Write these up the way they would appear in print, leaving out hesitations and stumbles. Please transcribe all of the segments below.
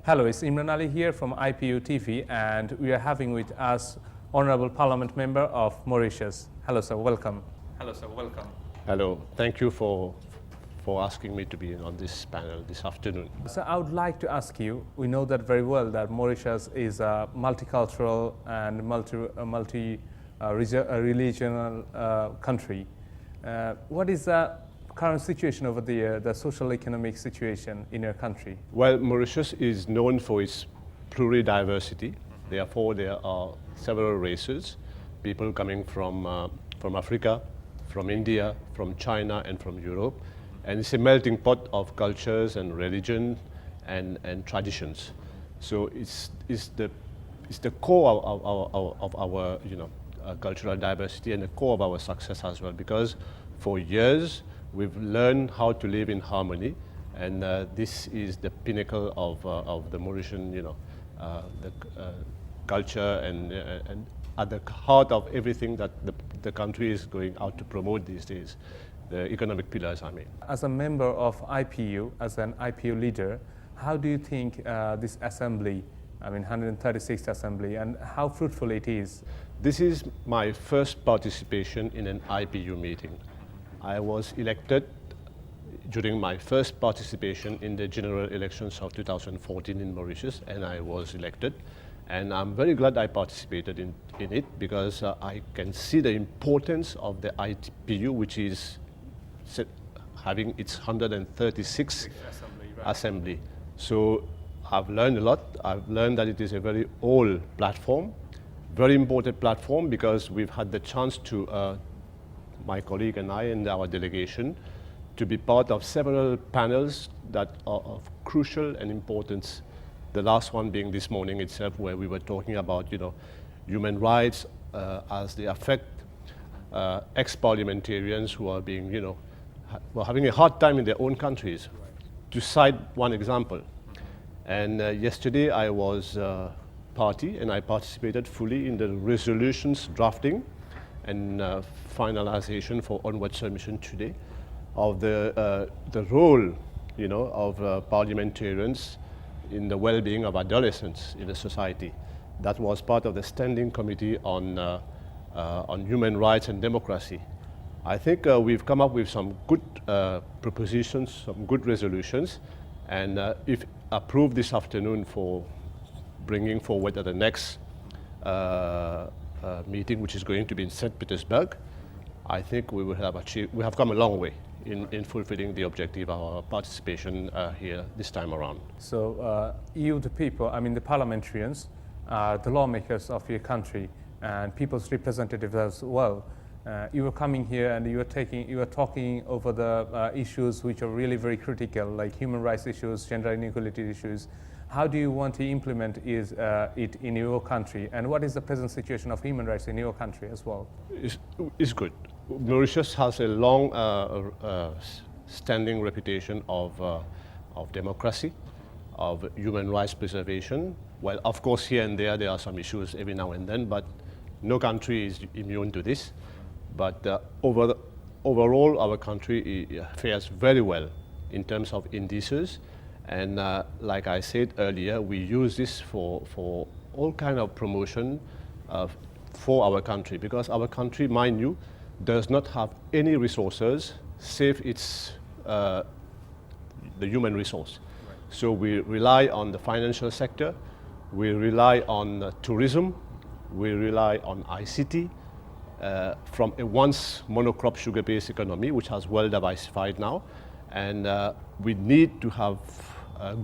Hello, it's Imran Ali here from IPU TV, and we are having with us Honorable Parliament Member of Mauritius. Hello, sir. Welcome. Hello, sir. Welcome. Hello. Thank you for asking me to be on this panel this afternoon. So I would like to ask you, we know that very well that Mauritius is a multicultural and multi-regional country. What is the current situation over there, the social economic situation in your country? Well, Mauritius is known for its pluridiversity. Therefore, there are several races, people coming from Africa, from India, from China, and from Europe. And it's a melting pot of cultures and religion and traditions. So it's the core of our cultural diversity and the core of our success as well. Because for years we've learned how to live in harmony, and this is the pinnacle of the Mauritian, culture and at the heart of everything that the country is going out to promote these days. The economic pillars, I mean. As a member of IPU, as an IPU leader, how do you think this assembly, 136th assembly, and how fruitful it is? This is my first participation in an IPU meeting. I was elected during my first participation in the general elections of 2014 in Mauritius, and I was elected. And I'm very glad I participated in it, because I can see the importance of the IPU, which is having its 136th assembly. So I've learned a lot. I've learned that it is a very old platform, very important platform, because we've had the chance to, my colleague and I and our delegation, to be part of several panels that are of crucial and importance. The last one being this morning itself, where we were talking about, human rights as they affect ex-parliamentarians who are being, were having a hard time in their own countries. To cite one example. And yesterday I was party, and I participated fully in the resolutions drafting and finalization for onward submission today of the role, of parliamentarians in the well-being of adolescents in the society. That was part of the Standing Committee on Human Rights and Democracy. I think we've come up with some good propositions, some good resolutions, and if approved this afternoon for bringing forward at the next meeting, which is going to be in St. Petersburg, I think we have come a long way in fulfilling the objective of our participation here this time around. So you, the people, the parliamentarians, are the lawmakers of your country and people's representatives as well. You were coming here and you were talking over the issues which are really very critical, like human rights issues, gender inequality issues. How do you want to implement it in your country, and what is the present situation of human rights in your country as well? It's good. Mauritius has a long standing reputation of democracy, of human rights preservation. Well, of course, here and there are some issues every now and then, but no country is immune to this. But overall, our country fares very well in terms of indices. And like I said earlier, we use this for all kind of promotion for our country, because our country, mind you, does not have any resources save its the human resource. Right. So we rely on the financial sector, we rely on tourism, we rely on ICT, from a once monocrop sugar-based economy, which has well diversified now, and we need to have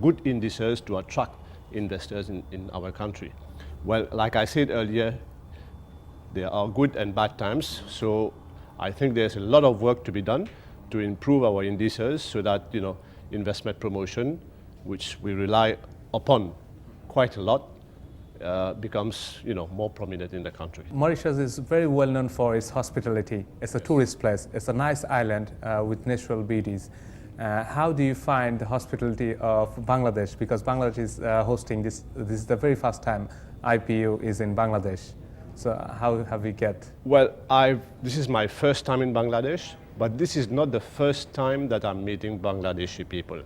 good indices to attract investors in our country. Well, like I said earlier, there are good and bad times, so I think there's a lot of work to be done to improve our indices so that, investment promotion, which we rely upon quite a lot, becomes more prominent in the country. Mauritius is very well known for its hospitality. It's a tourist place. It's a nice island with natural beauties. How do you find the hospitality of Bangladesh? Because Bangladesh is hosting this. This is the very first time IPU is in Bangladesh. So how have you get? Well, this is my first time in Bangladesh, but this is not the first time that I'm meeting Bangladeshi people.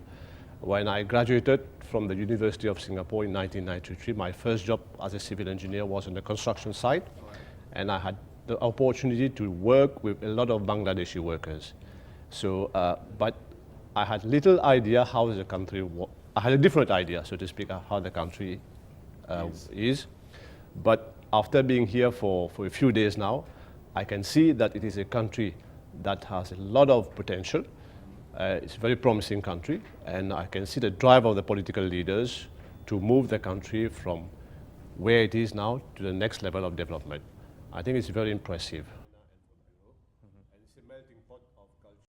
When I graduated from the University of Singapore in 1993. My first job as a civil engineer was on the construction site, and I had the opportunity to work with a lot of Bangladeshi workers. So, but I had little idea how the country, I had a different idea, so to speak, how the country is. But after being here for a few days now, I can see that it is a country that has a lot of potential. It's a very promising country, and I can see the drive of the political leaders to move the country from where it is now to the next level of development. I think it's very impressive.